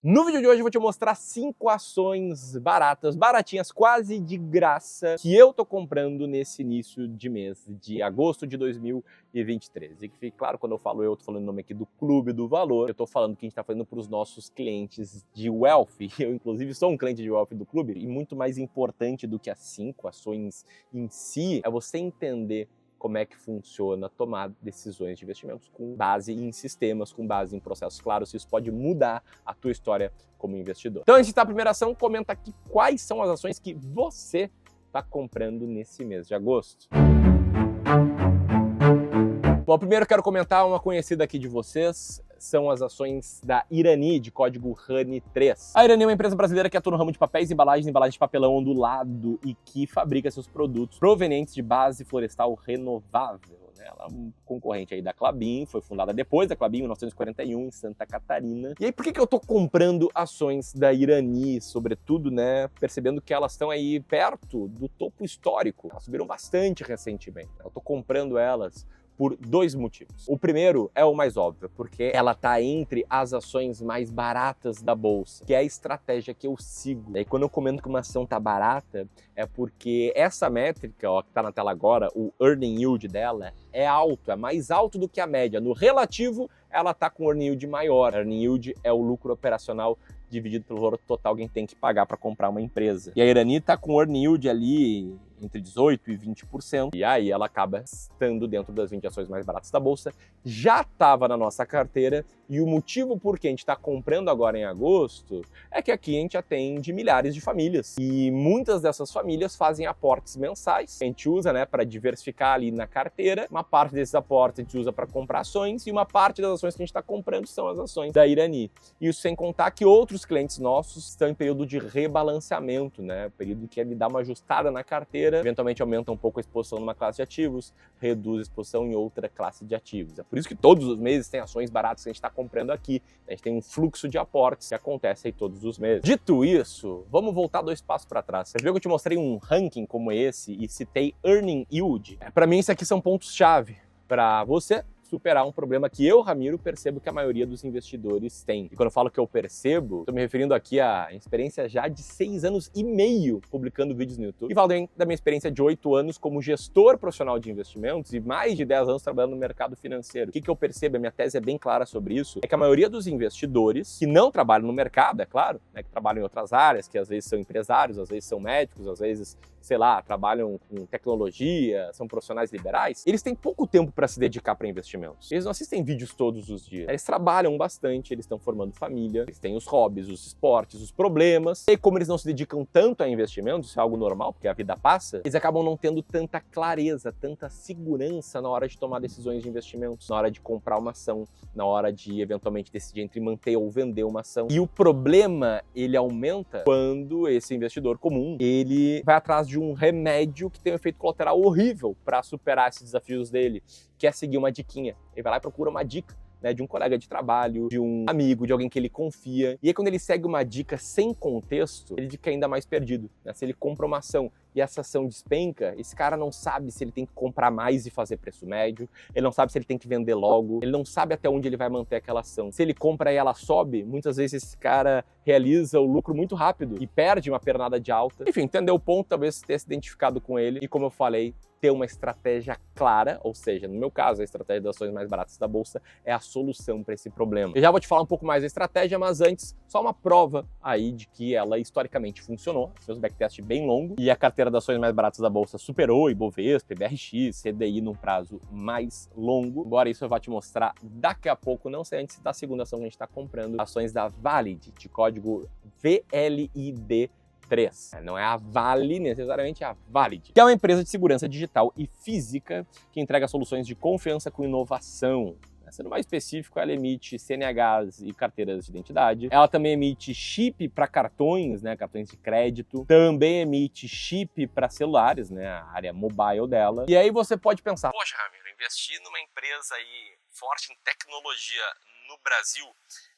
No vídeo de hoje eu vou te mostrar 5 ações baratas, baratinhas, quase de graça, que eu tô comprando nesse início de mês de agosto de 2023. E que fique claro, quando eu falo tô falando o nome aqui do Clube do Valor, eu tô falando que a gente tá fazendo para os nossos clientes de Wealth. Eu, inclusive, sou um cliente de Wealth do clube, e muito mais importante do que as 5 ações em si, é você entender como é que funciona tomar decisões de investimentos com base em sistemas, com base em processos claros. Isso pode mudar a tua história como investidor. Então, antes de estar a primeira ação, comenta aqui quais são as ações que você está comprando nesse mês de agosto. Bom, primeiro eu quero comentar uma conhecida aqui de vocês, são as ações da Irani, de código RANI3. A Irani é uma empresa brasileira que atua no ramo de papéis e embalagens de papelão ondulado e que fabrica seus produtos provenientes de base florestal renovável. Ela é um concorrente aí da Klabin, foi fundada depois da Klabin, em 1941, em Santa Catarina. E aí, por que eu tô comprando ações da Irani, sobretudo, percebendo que elas estão aí perto do topo histórico? Elas subiram bastante recentemente. Eu tô comprando elas por 2 motivos. O primeiro é o mais óbvio, porque ela tá entre as ações mais baratas da bolsa, que é a estratégia que eu sigo. E aí, quando eu comento que uma ação tá barata, é porque essa métrica, ó, que tá na tela agora, o earning yield dela, é alto, é mais alto do que a média. No relativo, ela tá com earning yield maior. Earning yield é o lucro operacional dividido pelo valor total que a gente tem que pagar para comprar uma empresa. E a Irani tá com earning yield ali entre 18% e 20%, e aí ela acaba estando dentro das 20 ações mais baratas da bolsa, já estava na nossa carteira, e o motivo por que a gente está comprando agora em agosto é que aqui a gente atende milhares de famílias, e muitas dessas famílias fazem aportes mensais, a gente usa para diversificar ali na carteira, uma parte desses aportes a gente usa para comprar ações, e uma parte das ações que a gente está comprando são as ações da Irani. Isso sem contar que outros clientes nossos estão em período de rebalanceamento, período que ele dá uma ajustada na carteira, eventualmente aumenta um pouco a exposição numa classe de ativos, reduz a exposição em outra classe de ativos. É por isso que todos os meses tem ações baratas que a gente está comprando aqui. A gente tem um fluxo de aportes que acontece aí todos os meses. Dito isso, vamos voltar 2 passos para trás. Você viu que eu te mostrei um ranking como esse e citei Earning Yield? Para mim, isso aqui são pontos-chave para você superar um problema que eu, Ramiro, percebo que a maioria dos investidores tem. E quando eu falo que eu percebo, estou me referindo aqui à experiência já de 6 anos e meio publicando vídeos no YouTube. E falo também da minha experiência de 8 anos como gestor profissional de investimentos e mais de 10 anos trabalhando no mercado financeiro. O que eu percebo, a minha tese é bem clara sobre isso, é que a maioria dos investidores que não trabalham no mercado, é claro, que trabalham em outras áreas, que às vezes são empresários, às vezes são médicos, às vezes, sei lá, trabalham com tecnologia, são profissionais liberais, eles têm pouco tempo para se dedicar para investimento. Eles não assistem vídeos todos os dias. Eles trabalham bastante, eles estão formando família, eles têm os hobbies, os esportes, os problemas. E como eles não se dedicam tanto a investimentos, isso é algo normal, porque a vida passa, eles acabam não tendo tanta clareza, tanta segurança na hora de tomar decisões de investimentos, na hora de comprar uma ação, na hora de eventualmente decidir entre manter ou vender uma ação. E o problema, ele aumenta quando esse investidor comum, ele vai atrás de um remédio que tem um efeito colateral horrível para superar esses desafios dele, que é seguir uma diquinha. Ele vai lá e procura uma dica de um colega de trabalho, de um amigo, de alguém que ele confia. E aí, quando ele segue uma dica sem contexto, ele fica ainda mais perdido. Se ele compra uma ação e essa ação despenca, esse cara não sabe se ele tem que comprar mais e fazer preço médio, ele não sabe se ele tem que vender logo, ele não sabe até onde ele vai manter aquela ação. Se ele compra e ela sobe, muitas vezes esse cara realiza o lucro muito rápido e perde uma pernada de alta. Enfim, entendeu o ponto, talvez ter se identificado com ele e, como eu falei, ter uma estratégia clara, ou seja, no meu caso, a estratégia das ações mais baratas da bolsa é a solução para esse problema. Eu já vou te falar um pouco mais da estratégia, mas antes, só uma prova aí de que ela historicamente funcionou. Fez um backtest bem longo e a carteira das ações mais baratas da bolsa superou Ibovespa, BRX, CDI num prazo mais longo. Embora isso eu vá te mostrar daqui a pouco, não sei antes da segunda ação que a gente está comprando, ações da Valid, de código VLID. Não é a Vale, necessariamente, é a Valid, que é uma empresa de segurança digital e física que entrega soluções de confiança com inovação. Sendo mais específico, ela emite CNHs e carteiras de identidade. Ela também emite chip para cartões, cartões de crédito. Também emite chip para celulares, a área mobile dela. E aí você pode pensar, poxa, Ramiro, investir numa empresa aí forte em tecnologia no Brasil,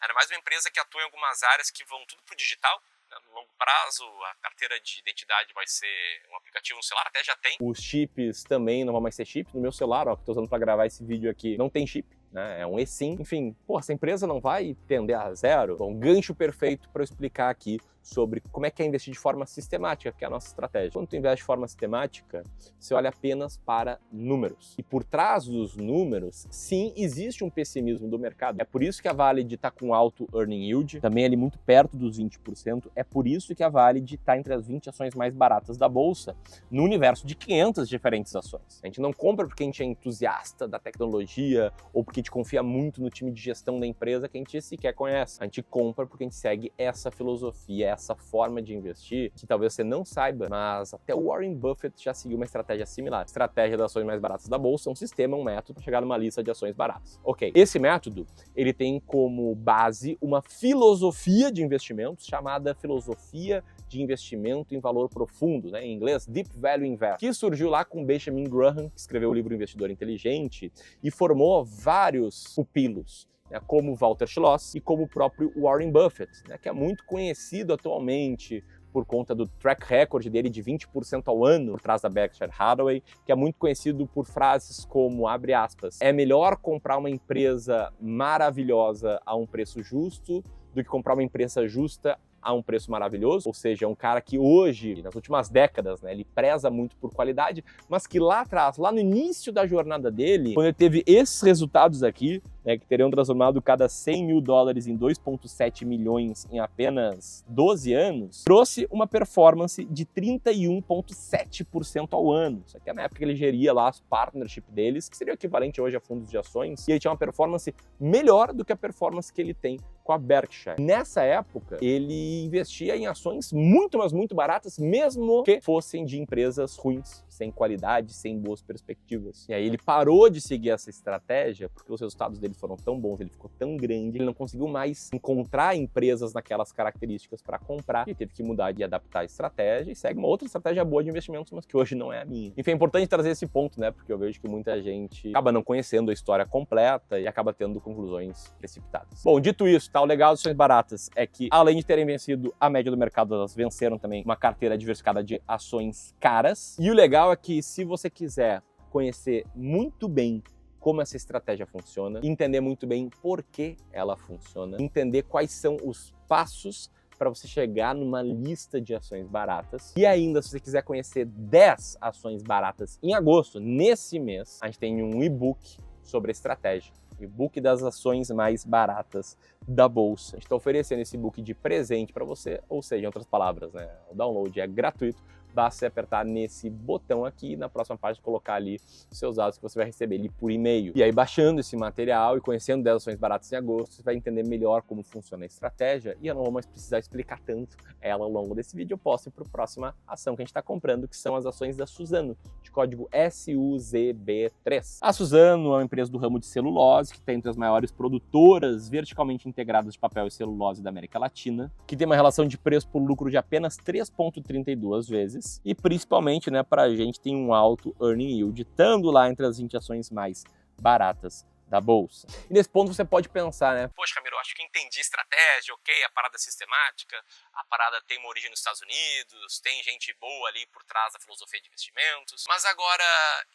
ainda mais uma empresa que atua em algumas áreas que vão tudo pro digital. No longo prazo, a carteira de identidade vai ser um aplicativo no celular, até já tem. Os chips também não vão mais ser chip. No meu celular, que eu estou usando para gravar esse vídeo aqui, não tem chip. né? É um e-sim. Enfim, pô, essa empresa não vai tender a zero? Bom, gancho perfeito para eu explicar aqui sobre como é que é investir de forma sistemática, que é a nossa estratégia. Quando tu investe de forma sistemática, você olha apenas para números. E por trás dos números, sim, existe um pessimismo do mercado. É por isso que a Valid está com alto earning yield, também ali muito perto dos 20%. É por isso que a Valid está entre as 20 ações mais baratas da Bolsa, no universo de 500 diferentes ações. A gente não compra porque a gente é entusiasta da tecnologia ou porque a gente confia muito no time de gestão da empresa que a gente sequer conhece. A gente compra porque a gente segue essa filosofia, essa forma de investir, que talvez você não saiba, mas até o Warren Buffett já seguiu uma estratégia similar. A estratégia das ações mais baratas da Bolsa é um sistema, um método para chegar numa lista de ações baratas. Ok, esse método, ele tem como base uma filosofia de investimentos chamada filosofia de investimento em valor profundo, né? Em inglês, Deep Value Invest, que surgiu lá com Benjamin Graham, que escreveu o livro Investidor Inteligente e formou vários pupilos, né, como Walter Schloss e como o próprio Warren Buffett, né, que é muito conhecido atualmente por conta do track record dele de 20% ao ano por trás da Berkshire Hathaway, que é muito conhecido por frases como, abre aspas, é melhor comprar uma empresa maravilhosa a um preço justo do que comprar uma empresa justa a um preço maravilhoso, ou seja, é um cara que hoje, nas últimas décadas, né, ele preza muito por qualidade, mas que lá atrás, lá no início da jornada dele, quando ele teve esses resultados aqui, né, que teriam transformado cada $100 mil em 2,7 milhões em apenas 12 anos, trouxe uma performance de 31,7% ao ano. Isso aqui é na época que ele geria lá as partnership deles, que seria o equivalente hoje a fundos de ações, e ele tinha uma performance melhor do que a performance que ele tem com a Berkshire. Nessa época, ele investia em ações muito, mas muito baratas, mesmo que fossem de empresas ruins, sem qualidade, sem boas perspectivas. E aí ele parou de seguir essa estratégia, porque os resultados dele foram tão bons, ele ficou tão grande, ele não conseguiu mais encontrar empresas naquelas características para comprar, e teve que mudar e adaptar a estratégia, e segue uma outra estratégia boa de investimentos, mas que hoje não é a minha. Enfim, é importante trazer esse ponto, né, porque eu vejo que muita gente acaba não conhecendo a história completa e acaba tendo conclusões precipitadas. Bom, dito isso, tá, o legal das ações baratas é que, além de terem vencido a média do mercado, elas venceram também uma carteira diversificada de ações caras, e o legal é que, se você quiser conhecer muito bem como essa estratégia funciona, entender muito bem por que ela funciona, entender quais são os passos para você chegar numa lista de ações baratas. E ainda, se você quiser conhecer 10 ações baratas em agosto, nesse mês, a gente tem um e-book sobre a estratégia. E-book das ações mais baratas da Bolsa. A gente está oferecendo esse e-book de presente para você, ou seja, em outras palavras, né? O download é gratuito, basta você apertar nesse botão aqui, na próxima página colocar ali os seus dados que você vai receber ali por e-mail. E aí, baixando esse material e conhecendo 10 ações baratas em agosto, você vai entender melhor como funciona a estratégia, e eu não vou mais precisar explicar tanto ela ao longo desse vídeo. Eu posso ir para a próxima ação que a gente está comprando, que são as ações da Suzano, de código SUZB3. A Suzano é uma empresa do ramo de celulose, que está entre as maiores produtoras verticalmente integradas de papel e celulose da América Latina, que tem uma relação de preço por lucro de apenas 3,32 vezes, e principalmente, né, para a gente tem um alto earning yield, estando lá entre as 20 ações mais baratas da Bolsa. E nesse ponto você pode pensar, né? Poxa, Ramiro, acho que entendi a estratégia, ok, a parada é sistemática, a parada tem uma origem nos Estados Unidos, tem gente boa ali por trás da filosofia de investimentos, mas agora,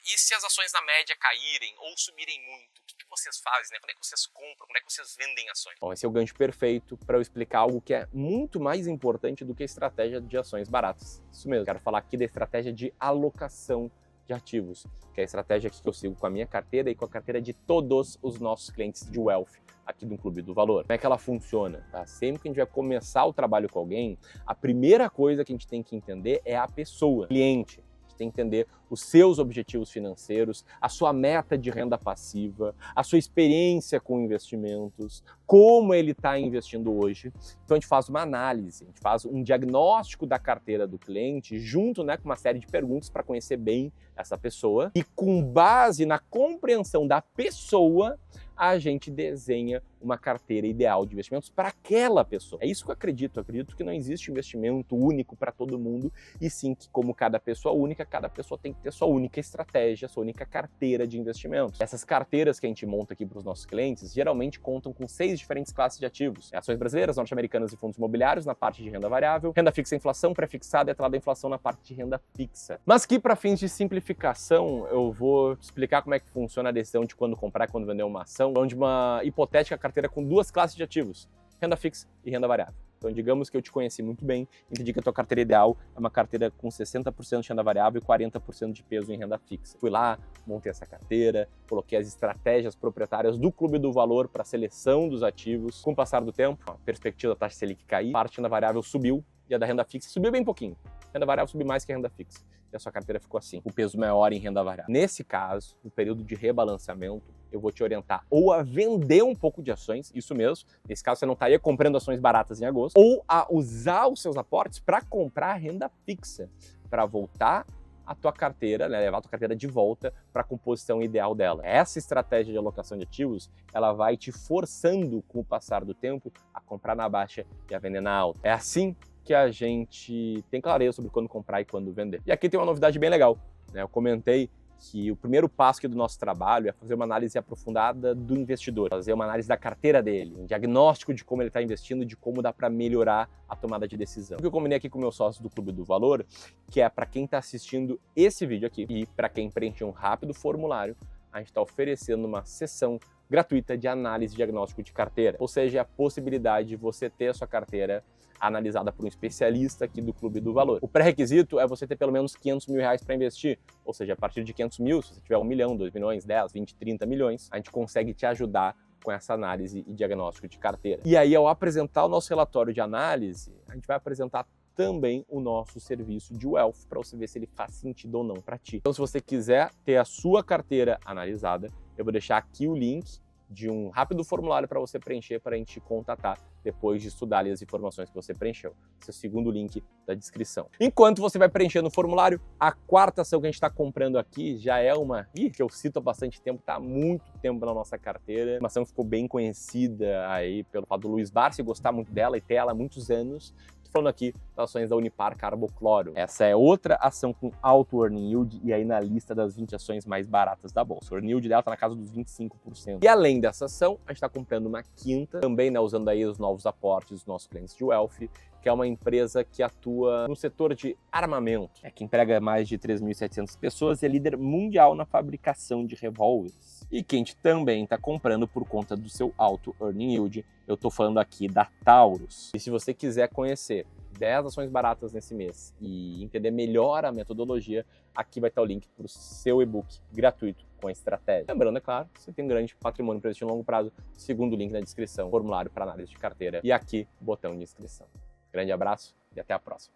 e se as ações na média caírem ou subirem muito? O que vocês fazem, né? Quando é que vocês compram? Quando é que vocês vendem ações? Bom, esse é o gancho perfeito para eu explicar algo que é muito mais importante do que a estratégia de ações baratas. Isso mesmo, quero falar aqui da estratégia de alocação de ativos, que é a estratégia que eu sigo com a minha carteira e com a carteira de todos os nossos clientes de wealth aqui do Clube do Valor. Como é que ela funciona? Tá? Sempre que a gente vai começar o trabalho com alguém, a primeira coisa que a gente tem que entender é a pessoa, o cliente. A gente tem que entender os seus objetivos financeiros, a sua meta de renda passiva, a sua experiência com investimentos, como ele está investindo hoje. Então a gente faz uma análise, a gente faz um diagnóstico da carteira do cliente junto, né, com uma série de perguntas para conhecer bem essa pessoa, e com base na compreensão da pessoa, a gente desenha uma carteira ideal de investimentos para aquela pessoa. É isso que eu acredito. Eu acredito que não existe investimento único para todo mundo, e sim que, como cada pessoa única, cada pessoa tem que ter sua única estratégia, sua única carteira de investimentos. Essas carteiras que a gente monta aqui para os nossos clientes geralmente contam com 6 diferentes classes de ativos: ações brasileiras, norte-americanas e fundos imobiliários na parte de renda variável, renda fixa e inflação, pré-fixada e atrelada à inflação na parte de renda fixa. Mas que, para fins de simplificação, eu vou te explicar como é que funciona a decisão de quando comprar e quando vender uma ação, onde uma hipotética carteira com 2 classes de ativos: renda fixa e renda variável. Então, digamos que eu te conheci muito bem, entendi que a tua carteira ideal é uma carteira com 60% de renda variável e 40% de peso em renda fixa. Fui lá, montei essa carteira, coloquei as estratégias proprietárias do Clube do Valor para a seleção dos ativos. Com o passar do tempo, a perspectiva da taxa Selic cair, a parte da renda variável subiu e a da renda fixa subiu bem pouquinho. A renda variável subiu mais que a renda fixa. E a sua carteira ficou assim, o peso maior em renda variável. Nesse caso, no período de rebalanceamento, eu vou te orientar ou a vender um pouco de ações, isso mesmo, nesse caso você não estaria comprando ações baratas em agosto, ou a usar os seus aportes para comprar renda fixa, para voltar a tua carteira, né, levar a tua carteira de volta para a composição ideal dela. Essa estratégia de alocação de ativos, ela vai te forçando, com o passar do tempo, a comprar na baixa e a vender na alta. É assim que a gente tem clareza sobre quando comprar e quando vender. E aqui tem uma novidade bem legal, né? Eu comentei que o primeiro passo aqui do nosso trabalho é fazer uma análise aprofundada do investidor, fazer uma análise da carteira dele, um diagnóstico de como ele está investindo, de como dá para melhorar a tomada de decisão. O que eu combinei aqui com o meu sócio do Clube do Valor, que é para quem está assistindo esse vídeo aqui e para quem preencher um rápido formulário, a gente está oferecendo uma sessão gratuita de análise e diagnóstico de carteira, ou seja, a possibilidade de você ter a sua carteira analisada por um especialista aqui do Clube do Valor. O pré-requisito é você ter pelo menos 500 mil reais para investir, ou seja, a partir de 500 mil, se você tiver 1 milhão, 2 milhões, 10, 20, 30 milhões, a gente consegue te ajudar com essa análise e diagnóstico de carteira. E aí, ao apresentar o nosso relatório de análise, a gente vai apresentar também o nosso serviço de Wealth, para você ver se ele faz sentido ou não para ti. Então, se você quiser ter a sua carteira analisada, eu vou deixar aqui o link de um rápido formulário para você preencher, para a gente te contatar depois de estudar ali as informações que você preencheu. Esse é o segundo link da descrição. Enquanto você vai preenchendo o formulário, a quarta ação que a gente está comprando aqui já é uma que eu cito há bastante tempo, está há muito tempo na nossa carteira. Uma ação que ficou bem conhecida aí pelo fato do Luiz Barsi gostar muito dela e ter ela há muitos anos. Falando aqui das ações da Unipar Carbocloro. Essa é outra ação com alto earning yield e aí na lista das 20 ações mais baratas da bolsa. O earning yield dela está na casa dos 25%. E além dessa ação, a gente está comprando uma quinta, também né, usando aí os novos aportes dos nossos clientes de Wealth, que é uma empresa que atua no setor de armamento, que emprega mais de 3.700 pessoas e é líder mundial na fabricação de revólveres. E que a gente também está comprando por conta do seu alto earning yield. Eu estou falando aqui da Taurus. E se você quiser conhecer 10 ações baratas nesse mês e entender melhor a metodologia, aqui vai estar o link para o seu e-book gratuito com a estratégia. Lembrando, é claro, você tem um grande patrimônio para investir em longo prazo, segundo o link na descrição, formulário para análise de carteira e aqui, botão de inscrição. Grande abraço e até a próxima.